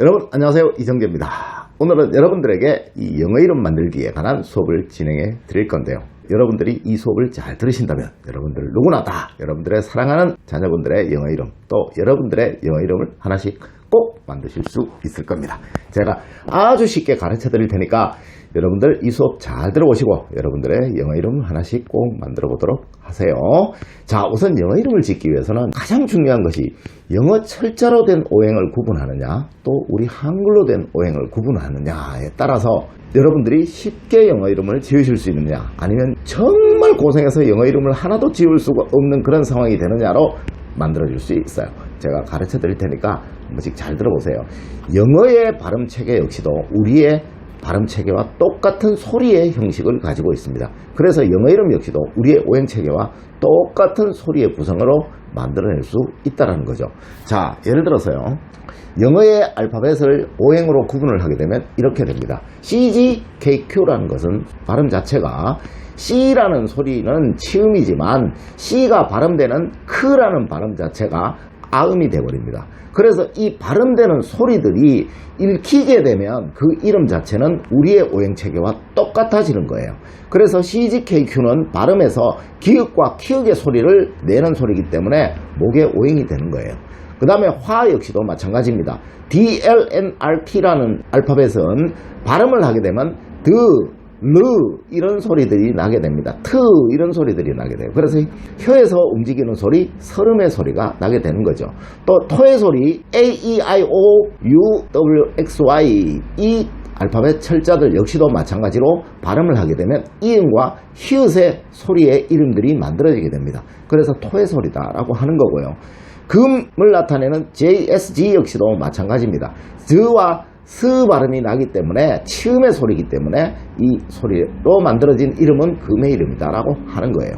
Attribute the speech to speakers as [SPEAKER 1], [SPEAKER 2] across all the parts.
[SPEAKER 1] 여러분 안녕하세요, 이정재입니다. 오늘은 여러분들에게 이 영어 이름 만들기에 관한 수업을 진행해 드릴 건데요, 여러분들이 이 수업을 잘 들으신다면 여러분들 누구나 다 여러분들의 사랑하는 자녀분들의 영어 이름, 또 여러분들의 영어 이름을 하나씩 꼭 만드실 수 있을 겁니다. 제가 아주 쉽게 가르쳐 드릴 테니까 여러분들 이 수업 잘 들어보시고 여러분들의 영어 이름 하나씩 꼭 만들어 보도록 하세요. 자, 우선 영어 이름을 짓기 위해서는 가장 중요한 것이 영어 철자로 된 오행을 구분하느냐, 또 우리 한글로 된 오행을 구분하느냐에 따라서 여러분들이 쉽게 영어 이름을 지으실 수 있느냐, 아니면 정말 고생해서 영어 이름을 하나도 지을 수가 없는 그런 상황이 되느냐로 만들어 줄 수 있어요. 제가 가르쳐 드릴 테니까 한 번씩 잘 들어보세요. 영어의 발음 체계 역시도 우리의 발음 체계와 똑같은 소리의 형식을 가지고 있습니다. 그래서 영어 이름 역시도 우리의 오행 체계와 똑같은 소리의 구성으로 만들어낼 수 있다는 거죠. 자, 예를 들어서요, 영어의 알파벳을 오행으로 구분을 하게 되면 이렇게 됩니다. CGKQ라는 것은 발음 자체가 C라는 소리는 치음이지만 C가 발음되는 크라는 발음 자체가 아음이 되어버립니다. 그래서 이 발음되는 소리들이 읽히게 되면 그 이름 자체는 우리의 오행체계와 똑같아지는 거예요. 그래서 CGKQ는 발음에서 기읍과 키읔의 소리를 내는 소리이기 때문에 목의 오행이 되는 거예요. 그 다음에 화 역시도 마찬가지입니다. DLNRT라는 알파벳은 발음을 하게 되면 르 이런 소리들이 나게 됩니다. 트 이런 소리들이 나게 돼요. 그래서 혀에서 움직이는 소리, 서름의 소리가 나게 되는 거죠. 또 토의 소리 AEIOUWXY 이 알파벳 철자들 역시도 마찬가지로 발음을 하게 되면 이음과 히읗의 소리의 이름들이 만들어지게 됩니다. 그래서 토의 소리다라고 하는 거고요. 금을 나타내는 JSG 역시도 마찬가지입니다. 즈와 스 발음이 나기 때문에 치음의 소리이기 때문에 이 소리로 만들어진 이름은 금의 이름이다 라고 하는 거예요.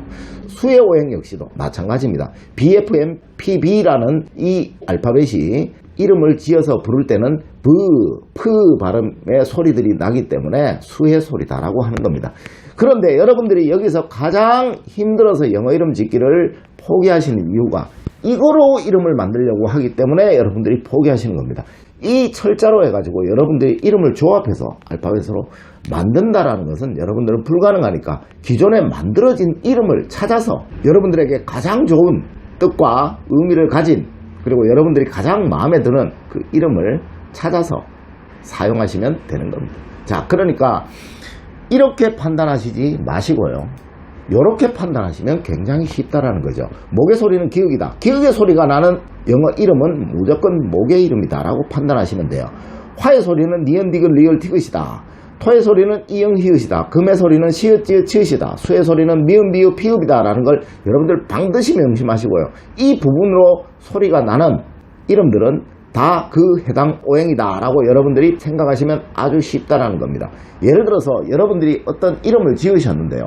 [SPEAKER 1] 수의 오행 역시도 마찬가지입니다. BFM, PB라는 이 알파벳이 이름을 지어서 부를 때는 프 발음의 소리들이 나기 때문에 수의 소리다 라고 하는 겁니다. 그런데 여러분들이 여기서 가장 힘들어서 영어 이름 짓기를 포기하시는 이유가 이거로 이름을 만들려고 하기 때문에 여러분들이 포기하시는 겁니다. 이 철자로 해가지고 여러분들이 이름을 조합해서 알파벳으로 만든다라는 것은 여러분들은 불가능하니까 기존에 만들어진 이름을 찾아서 여러분들에게 가장 좋은 뜻과 의미를 가진, 그리고 여러분들이 가장 마음에 드는 그 이름을 찾아서 사용하시면 되는 겁니다. 자, 그러니까 이렇게 판단하시지 마시고요, 이렇게 판단하시면 굉장히 쉽다라는 거죠. 목의 소리는 기역이다. 기역의 소리가 나는 영어 이름은 무조건 목의 이름이다 라고 판단하시면 돼요. 화의 소리는 니은 디귿 리을 티귿이다. 토의 소리는 이응 히읗이다. 금의 소리는 시읒 지읒 치읓이다. 수의 소리는 미음 비읍 피읍이다 라는 걸 여러분들 반드시 명심하시고요. 이 부분으로 소리가 나는 이름들은 다 그 해당 오행이다 라고 여러분들이 생각하시면 아주 쉽다라는 겁니다. 예를 들어서 여러분들이 어떤 이름을 지으셨는데요,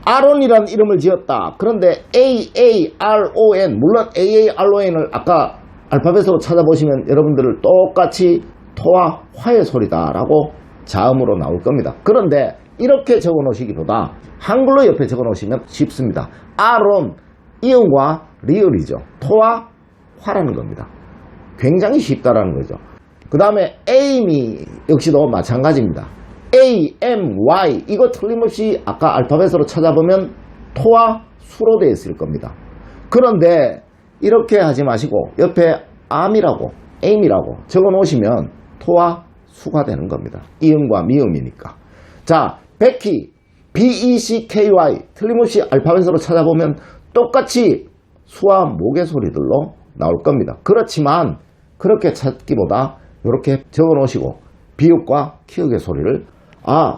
[SPEAKER 1] 아론이라는 이름을 지었다. 그런데 AARON, 물론 AARON을 아까 알파벳으로 찾아보시면 여러분들을 똑같이 토와 화의 소리다 라고 자음으로 나올 겁니다. 그런데 이렇게 적어 놓으시기보다 한글로 옆에 적어 놓으시면 쉽습니다. 아론, 이응과 리을이죠. 토와 화라는 겁니다. 굉장히 쉽다라는 거죠. 그 다음에 에이미 역시도 마찬가지입니다. AMY 이거 틀림없이 아까 알파벳으로 찾아보면 토와 수로 되어 있을 겁니다. 그런데 이렇게 하지 마시고 옆에 암이라고 AM이라고 적어 놓으시면 토와 수가 되는 겁니다. 이음과 미음이니까. 자, 베키 BECKY 틀림없이 알파벳으로 찾아보면 똑같이 수와 목의 소리들로 나올 겁니다. 그렇지만 그렇게 찾기보다 이렇게 적어 놓으시고 비읍과 키읔의 소리를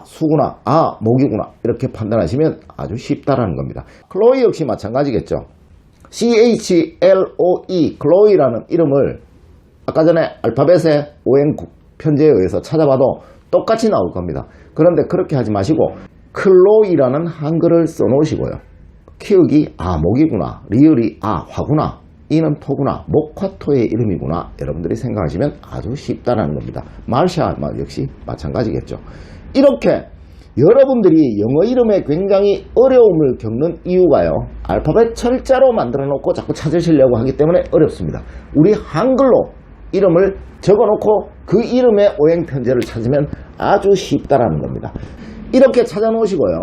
[SPEAKER 1] 수구나, 목이구나 이렇게 판단하시면 아주 쉽다라는 겁니다. 클로이 역시 마찬가지겠죠. CHLOE 클로이라는 이름을 아까 전에 알파벳의 오행 편제에 의해서 찾아봐도 똑같이 나올 겁니다. 그런데 그렇게 하지 마시고 클로이라는 한글을 써 놓으시고요, 키읔이 목이구나, 리을이 화구나, 이는 토구나, 목화 토의 이름이구나 여러분들이 생각하시면 아주 쉽다라는 겁니다. 마르샤 역시 마찬가지겠죠. 이렇게 여러분들이 영어 이름에 굉장히 어려움을 겪는 이유가요, 알파벳 철자로 만들어 놓고 자꾸 찾으시려고 하기 때문에 어렵습니다. 우리 한글로 이름을 적어놓고 그 이름의 오행편제를 찾으면 아주 쉽다라는 겁니다. 이렇게 찾아 놓으시고요.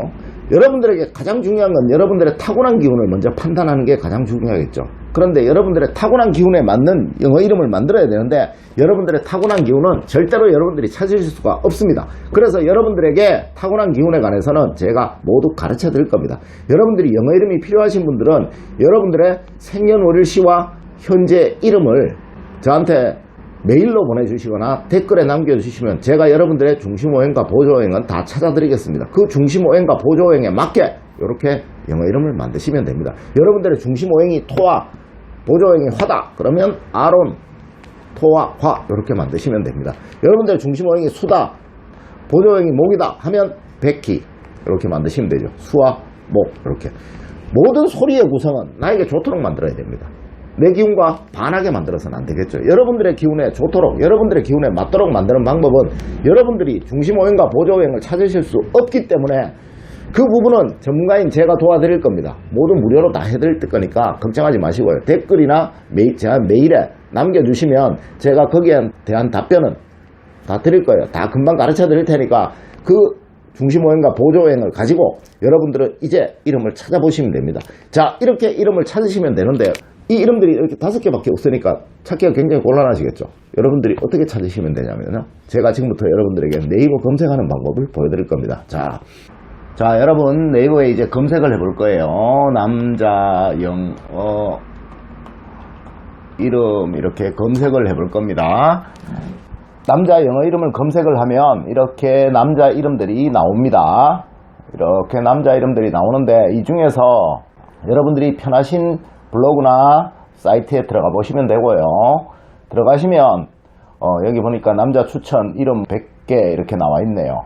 [SPEAKER 1] 여러분들에게 가장 중요한 건 여러분들의 타고난 기운을 먼저 판단하는 게 가장 중요하겠죠. 그런데 여러분들의 타고난 기운에 맞는 영어 이름을 만들어야 되는데 여러분들의 타고난 기운은 절대로 여러분들이 찾으실 수가 없습니다. 그래서 여러분들에게 타고난 기운에 관해서는 제가 모두 가르쳐 드릴 겁니다. 여러분들이 영어 이름이 필요하신 분들은 여러분들의 생년월일시와 현재 이름을 저한테 메일로 보내주시거나 댓글에 남겨주시면 제가 여러분들의 중심오행과 보조오행은 다 찾아드리겠습니다. 그 중심오행과 보조오행에 맞게 이렇게 영어 이름을 만드시면 됩니다. 여러분들의 중심오행이 토와 보조오행이 화다 그러면 아론, 토와 화 이렇게 만드시면 됩니다. 여러분들의 중심오행이 수다, 보조오행이 목이다 하면 백희 이렇게 만드시면 되죠. 수와 목 이렇게. 모든 소리의 구성은 나에게 좋도록 만들어야 됩니다. 내 기운과 반하게 만들어서는 안 되겠죠. 여러분들의 기운에 좋도록, 여러분들의 기운에 맞도록 만드는 방법은 여러분들이 중심오행과 보조오행을 찾으실 수 없기 때문에 그 부분은 전문가인 제가 도와드릴 겁니다. 모두 무료로 다 해드릴 거니까 걱정하지 마시고요. 댓글이나 제가 메일에 남겨주시면 제가 거기에 대한 답변은 다 드릴 거예요. 다 금방 가르쳐 드릴 테니까 그 중심오행과 보조오행을 가지고 여러분들은 이제 이름을 찾아보시면 됩니다. 자, 이렇게 이름을 찾으시면 되는데요. 이 이름들이 이렇게 5개밖에 없으니까 찾기가 굉장히 곤란하시겠죠. 여러분들이 어떻게 찾으시면 되냐면요, 제가 지금부터 여러분들에게 네이버 검색하는 방법을 보여드릴 겁니다. 자, 여러분 네이버에 이제 검색을 해볼 거예요. 남자 영어 이름 이렇게 검색을 해볼 겁니다. 남자 영어 이름을 검색을 하면 이렇게 남자 이름들이 나옵니다. 이렇게 남자 이름들이 나오는데 이 중에서 여러분들이 편하신 블로그나 사이트에 들어가 보시면 되고요. 들어가시면 여기 보니까 남자 추천 이름 100개 이렇게 나와 있네요.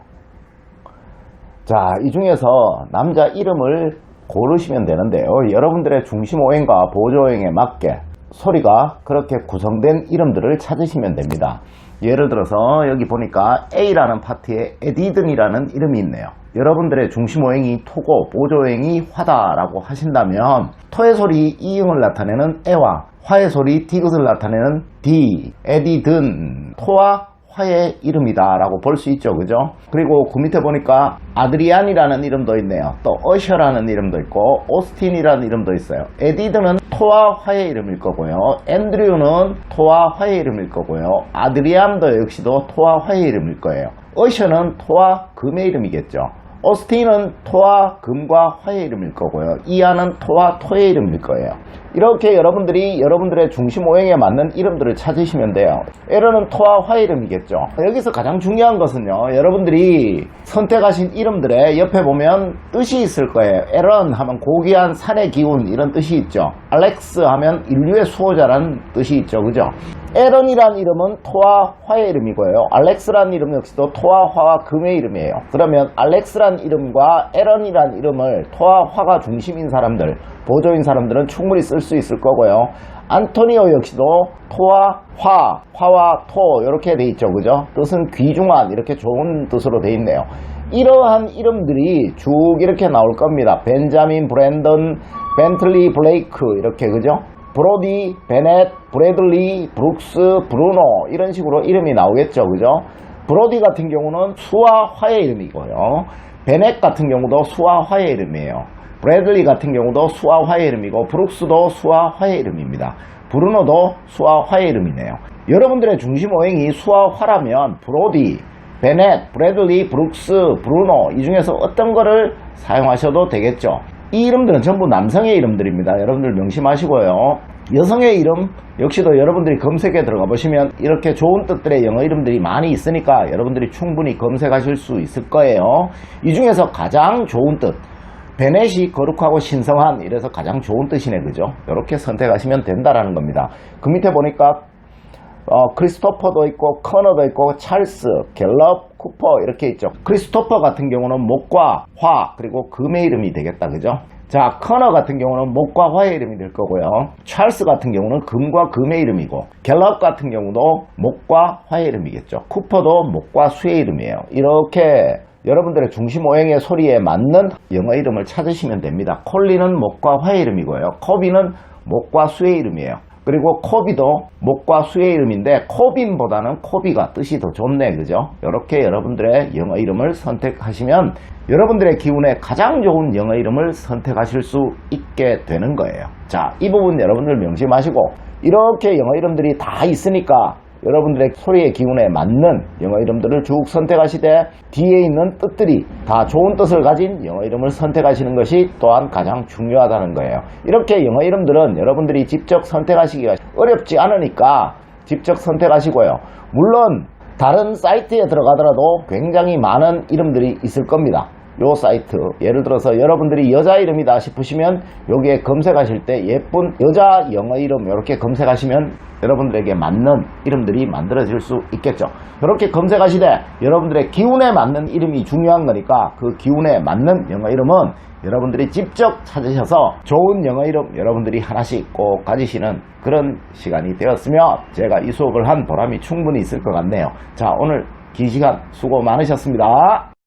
[SPEAKER 1] 자, 이 중에서 남자 이름을 고르시면 되는데요. 여러분들의 중심오행과 보조오행에 맞게 소리가 그렇게 구성된 이름들을 찾으시면 됩니다. 예를 들어서 여기 보니까 A라는 파트에 에디든이라는 이름이 있네요. 여러분들의 중심오행이 토고 보조오행이 화다라고 하신다면 토의 소리 이응을 나타내는 에와 화의 소리 디귿을 나타내는 디, 에디든, 토와 화의 이름이다 라고 볼 수 있죠. 그죠? 그리고 그 밑에 보니까 아드리안이라는 이름도 있네요. 또 어셔라는 이름도 있고 오스틴이라는 이름도 있어요. 에디드는 토와 화의 이름일 거고요. 앤드류는 토와 화의 이름일 거고요. 아드리안도 역시도 토와 화의 이름일 거예요. 어셔는 토와 금의 이름이겠죠. 오스틴은 토와 금과 화의 이름일 거고요. 이안은 토와 토의 이름일 거예요. 이렇게 여러분들이 여러분들의 중심오행에 맞는 이름들을 찾으시면 돼요. 에런은 토와 화의 이름이겠죠. 여기서 가장 중요한 것은요, 여러분들이 선택하신 이름들의 옆에 보면 뜻이 있을 거예요. 에런 하면 고귀한 산의 기운 이런 뜻이 있죠. 알렉스 하면 인류의 수호자라는 뜻이 있죠. 그죠? 에런이란 이름은 토와 화의 이름이고요. 알렉스란 이름 역시도 토와 화와 금의 이름이에요. 그러면 알렉스란 이름과 에런이란 이름을 토와 화가 중심인 사람들, 보조인 사람들은 충분히 쓸 수 있을 거고요. 안토니오 역시도 토와 화, 화와 토 이렇게 돼 있죠. 그죠? 뜻은 귀중한 이렇게 좋은 뜻으로 돼 있네요. 이러한 이름들이 쭉 이렇게 나올 겁니다. 벤자민, 브랜던, 벤틀리, 블레이크 이렇게. 그죠? 브로디, 베넷, 브래들리, 브룩스, 브루노 이런 식으로 이름이 나오겠죠. 그죠? 브로디 같은 경우는 수와 화의 이름이고요. 베넷 같은 경우도 수와 화의 이름이에요. 브래들리 같은 경우도 수와 화의 이름이고 브룩스도 수와 화의 이름입니다. 브루노도 수와 화의 이름이네요. 여러분들의 중심오행이 수와 화라면 브로디, 베넷, 브래들리, 브룩스, 브루노 이 중에서 어떤 거를 사용하셔도 되겠죠. 이 이름들은 전부 남성의 이름들입니다. 여러분들 명심하시고요. 여성의 이름 역시도 여러분들이 검색에 들어가 보시면 이렇게 좋은 뜻들의 영어 이름들이 많이 있으니까 여러분들이 충분히 검색하실 수 있을 거예요. 이 중에서 가장 좋은 뜻, 베넷이 거룩하고 신성한 이래서 가장 좋은 뜻이네. 그죠? 이렇게 선택하시면 된다라는 겁니다. 그 밑에 보니까 크리스토퍼도 있고 커너도 있고 찰스, 갤럽, 쿠퍼 이렇게 있죠. 크리스토퍼 같은 경우는 목과 화 그리고 금의 이름이 되겠다. 그죠? 자, 커너 같은 경우는 목과 화의 이름이 될 거고요. 찰스 같은 경우는 금과 금의 이름이고 갤럽 같은 경우도 목과 화의 이름이겠죠. 쿠퍼도 목과 수의 이름이에요. 이렇게 여러분들의 중심오행의 소리에 맞는 영어 이름을 찾으시면 됩니다. 콜린은 목과 화의 이름이고요. 코비는 목과 수의 이름이에요. 그리고 코비도 목과 수의 이름인데 코빈보다는 코비가 뜻이 더 좋네, 그죠? 이렇게 여러분들의 영어 이름을 선택하시면 여러분들의 기운에 가장 좋은 영어 이름을 선택하실 수 있게 되는 거예요. 자, 이 부분 여러분들 명심하시고, 이렇게 영어 이름들이 다 있으니까 여러분들의 소리의 기운에 맞는 영어 이름들을 쭉 선택하시되, 뒤에 있는 뜻들이 다 좋은 뜻을 가진 영어 이름을 선택하시는 것이 또한 가장 중요하다는 거예요. 이렇게 영어 이름들은 여러분들이 직접 선택하시기가 어렵지 않으니까 직접 선택하시고요. 물론 다른 사이트에 들어가더라도 굉장히 많은 이름들이 있을 겁니다. 요 사이트, 예를 들어서 여러분들이 여자 이름이다 싶으시면 여기에 검색하실 때 예쁜 여자 영어 이름 이렇게 검색하시면 여러분들에게 맞는 이름들이 만들어질 수 있겠죠. 이렇게 검색하시되 여러분들의 기운에 맞는 이름이 중요한 거니까 그 기운에 맞는 영어 이름은 여러분들이 직접 찾으셔서 좋은 영어 이름 여러분들이 하나씩 꼭 가지시는 그런 시간이 되었으면 제가 이 수업을 한 보람이 충분히 있을 것 같네요. 자, 오늘 긴 시간 수고 많으셨습니다.